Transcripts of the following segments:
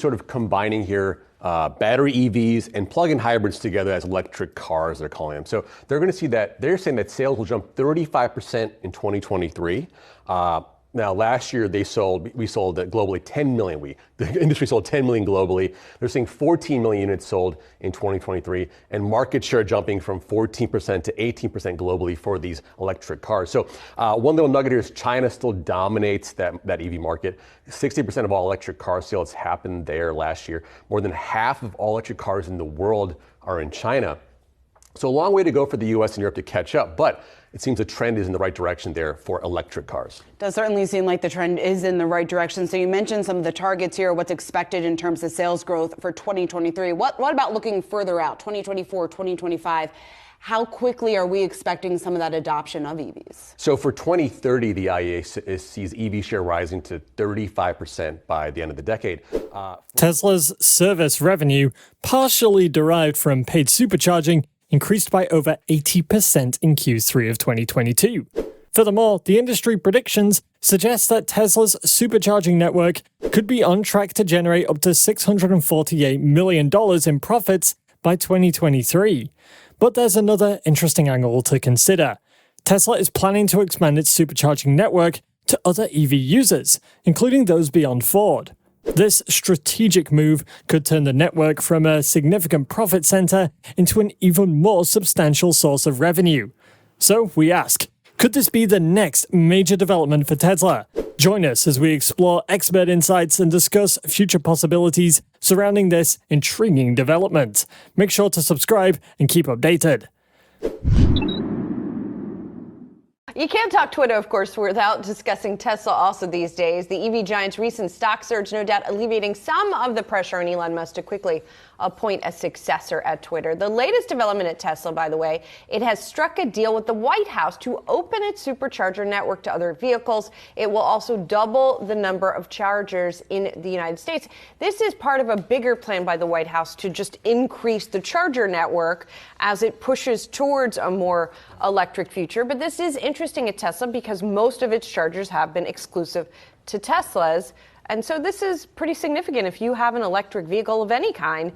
sort of combining here battery EVs and plug-in hybrids together as electric cars, they're calling them. So they're going to see that, they're saying that sales will jump 35% in 2023. Now, last year we sold globally 10 million. The industry sold 10 million globally. They're seeing 14 million units sold in 2023, and market share jumping from 14% to 18% globally for these electric cars. So one little nugget here is China still dominates that EV market. 60% of all electric car sales happened there last year. More than half of all electric cars in the world are in China. So a long way to go for the US and Europe to catch up, but it seems the trend is in the right direction there for electric cars. Does certainly seem like the trend is in the right direction. So you mentioned some of the targets here, what's expected in terms of sales growth for 2023. What about looking further out, 2024, 2025? How quickly are we expecting some of that adoption of EVs? So for 2030, the IEA sees EV share rising to 35% by the end of the decade. Tesla's service revenue, partially derived from paid supercharging, increased by over 80% in Q3 of 2022. Furthermore, the industry predictions suggest that Tesla's supercharging network could be on track to generate up to $648 million in profits by 2023. But there's another interesting angle to consider. Tesla is planning to expand its supercharging network to other EV users, including those beyond Ford. This strategic move could turn the network from a significant profit center into an even more substantial source of revenue. So we ask, could this be the next major development for Tesla? Join us as we explore expert insights and discuss future possibilities surrounding this intriguing development. Make sure to subscribe and keep updated. You can't talk Twitter, of course, without discussing Tesla also these days. The EV giant's recent stock surge, no doubt alleviating some of the pressure on Elon Musk to quickly appoint a successor at Twitter. The latest development at Tesla, by the way, it has struck a deal with the White House to open its supercharger network to other vehicles. It will also double the number of chargers in the United States. This is part of a bigger plan by the White House to just increase the charger network as it pushes towards a more electric future. But this is interesting at Tesla because most of its chargers have been exclusive to Teslas. And so this is pretty significant. If you have an electric vehicle of any kind,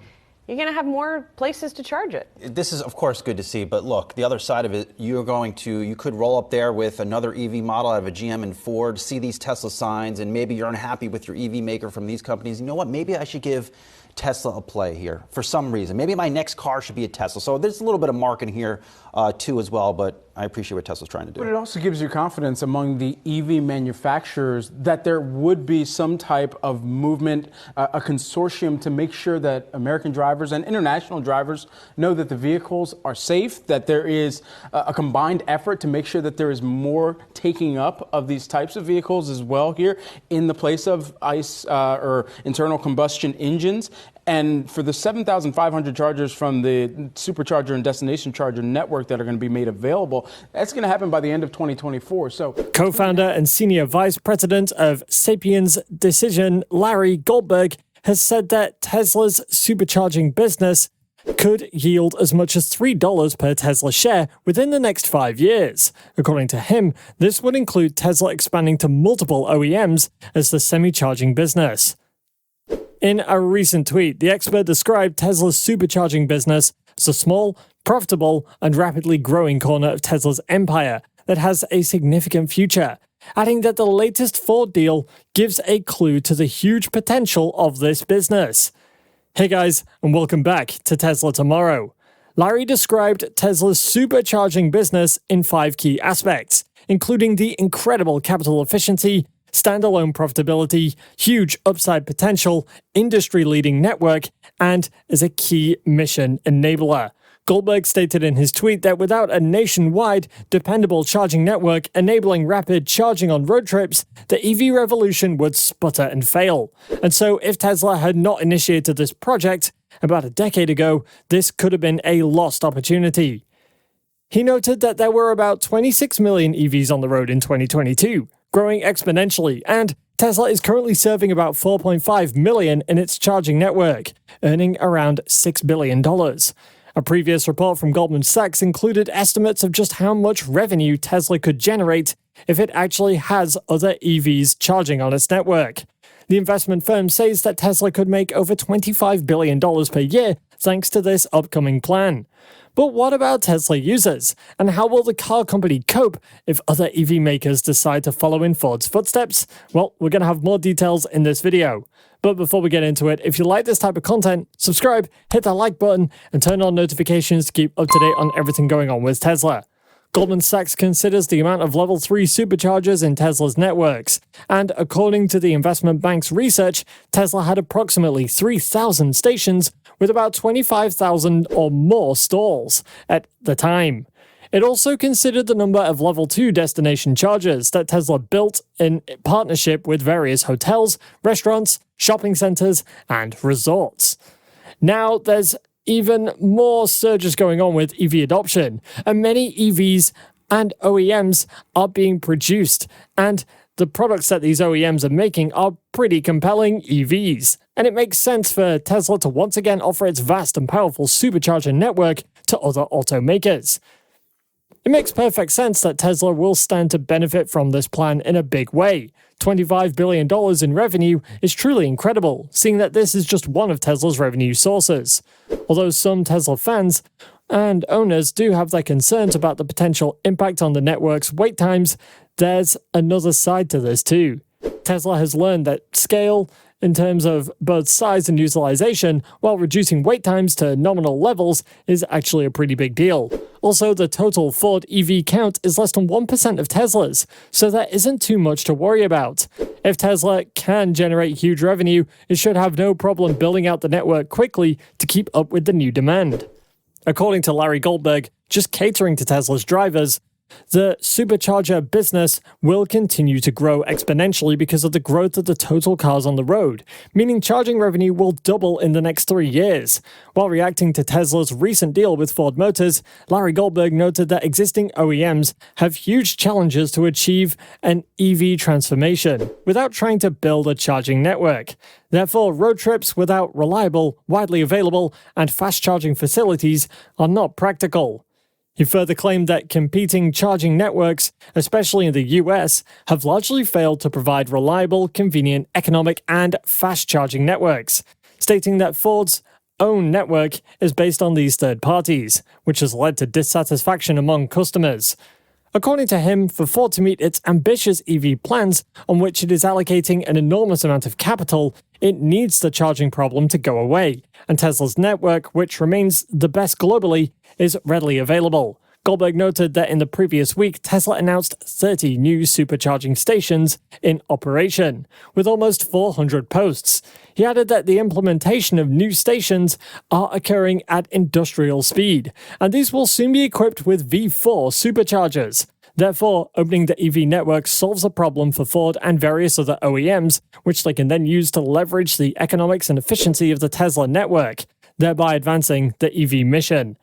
you're going to have more places to charge it. This is, of course, good to see. But look, the other side of it, you could roll up there with another EV model out of a GM and Ford, see these Tesla signs, and maybe you're unhappy with your EV maker from these companies. You know what? Maybe I should give Tesla a play here for some reason. Maybe my next car should be a Tesla. So there's a little bit of marketing here too as well, but I appreciate what Tesla's trying to do. But it also gives you confidence among the EV manufacturers that there would be some type of movement, a consortium to make sure that American drivers and international drivers know that the vehicles are safe, that there is a combined effort to make sure that there is more taking up of these types of vehicles as well here in the place of ICE or internal combustion engines. And for the 7,500 chargers from the Supercharger and Destination Charger network that are going to be made available, that's going to happen by the end of 2024. So, co-founder and senior vice president of Sapiens Decision, Larry Goldberg, has said that Tesla's supercharging business could yield as much as $3 per Tesla share within the next 5 years. According to him, this would include Tesla expanding to multiple OEMs as the semi-charging business. In a recent tweet, the expert described Tesla's supercharging business as a small, profitable, and rapidly growing corner of Tesla's empire that has a significant future, adding that the latest Ford deal gives a clue to the huge potential of this business. Hey guys, and welcome back to Tesla Tomorrow. Larry described Tesla's supercharging business in 5 key aspects, including the incredible capital efficiency, standalone profitability, huge upside potential, industry-leading network, and as a key mission enabler. Goldberg stated in his tweet that without a nationwide, dependable charging network enabling rapid charging on road trips, the EV revolution would sputter and fail. And so if Tesla had not initiated this project about a decade ago, this could have been a lost opportunity. He noted that there were about 26 million EVs on the road in 2022, growing exponentially, and Tesla is currently serving about 4.5 million in its charging network, earning around $6 billion. A previous report from Goldman Sachs included estimates of just how much revenue Tesla could generate if it actually has other EVs charging on its network. The investment firm says that Tesla could make over $25 billion per year thanks to this upcoming plan. But what about Tesla users? And how will the car company cope if other EV makers decide to follow in Ford's footsteps? Well, we're going to have more details in this video. But before we get into it, if you like this type of content, subscribe, hit that like button, and turn on notifications to keep up to date on everything going on with Tesla. Goldman Sachs considers the amount of Level 3 superchargers in Tesla's networks, and according to the investment bank's research, Tesla had approximately 3,000 stations with about 25,000 or more stalls at the time. It also considered the number of Level 2 destination chargers that Tesla built in partnership with various hotels, restaurants, shopping centers, and resorts. Now, there's even more surges going on with EV adoption, and many EVs and OEMs are being produced, and the products that these OEMs are making are pretty compelling EVs. And it makes sense for Tesla to once again offer its vast and powerful supercharger network to other automakers. It makes perfect sense that Tesla will stand to benefit from this plan in a big way. $25 billion in revenue is truly incredible, seeing that this is just one of Tesla's revenue sources. Although some Tesla fans and owners do have their concerns about the potential impact on the network's wait times, there's another side to this too. Tesla has learned that scale, in terms of both size and utilization, while reducing wait times to nominal levels, is actually a pretty big deal. Also, the total Ford EV count is less than 1% of Tesla's, so there isn't too much to worry about. If Tesla can generate huge revenue, it should have no problem building out the network quickly to keep up with the new demand. According to Larry Goldberg, just catering to Tesla's drivers, the supercharger business will continue to grow exponentially because of the growth of the total cars on the road, meaning charging revenue will double in the next 3 years. While reacting to Tesla's recent deal with Ford Motors, Larry Goldberg noted that existing OEMs have huge challenges to achieve an EV transformation without trying to build a charging network. Therefore, road trips without reliable, widely available, and fast charging facilities are not practical. He further claimed that competing charging networks, especially in the US, have largely failed to provide reliable, convenient, economic, and fast charging networks, stating that Ford's own network is based on these third parties, which has led to dissatisfaction among customers. According to him, for Ford to meet its ambitious EV plans, on which it is allocating an enormous amount of capital, it needs the charging problem to go away, and Tesla's network, which remains the best globally, is readily available. Goldberg noted that in the previous week, Tesla announced 30 new supercharging stations in operation, with almost 400 posts. He added that the implementation of new stations are occurring at industrial speed, and these will soon be equipped with V4 superchargers. Therefore, opening the EV network solves a problem for Ford and various other OEMs, which they can then use to leverage the economics and efficiency of the Tesla network, thereby advancing the EV mission.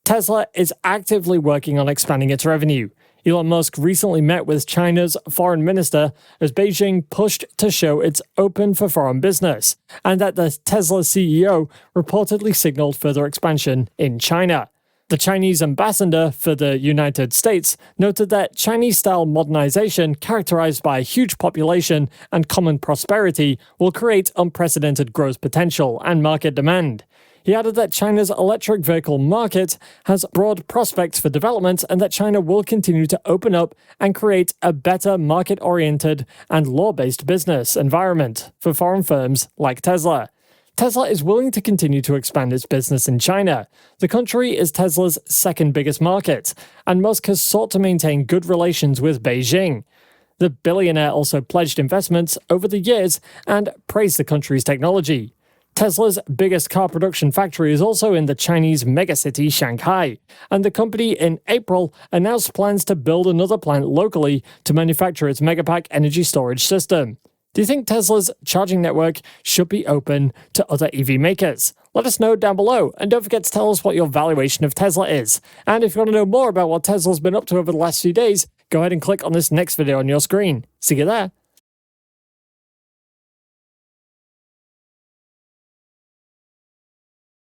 Tesla is actively working on expanding its revenue. Elon Musk recently met with China's foreign minister as Beijing pushed to show it's open for foreign business, and that the Tesla CEO reportedly signaled further expansion in China. The Chinese ambassador for the United States noted that Chinese-style modernization, characterized by a huge population and common prosperity, will create unprecedented growth potential and market demand. He added that China's electric vehicle market has broad prospects for development and that China will continue to open up and create a better market-oriented and law-based business environment for foreign firms like Tesla. Tesla is willing to continue to expand its business in China. The country is Tesla's second biggest market, and Musk has sought to maintain good relations with Beijing. The billionaire also pledged investments over the years and praised the country's technology. Tesla's biggest car production factory is also in the Chinese megacity Shanghai, and the company in April announced plans to build another plant locally to manufacture its Megapack energy storage system. Do you think Tesla's charging network should be open to other EV makers? Let us know down below, and don't forget to tell us what your valuation of Tesla is. And if you want to know more about what Tesla's been up to over the last few days, go ahead and click on this next video on your screen. See you there.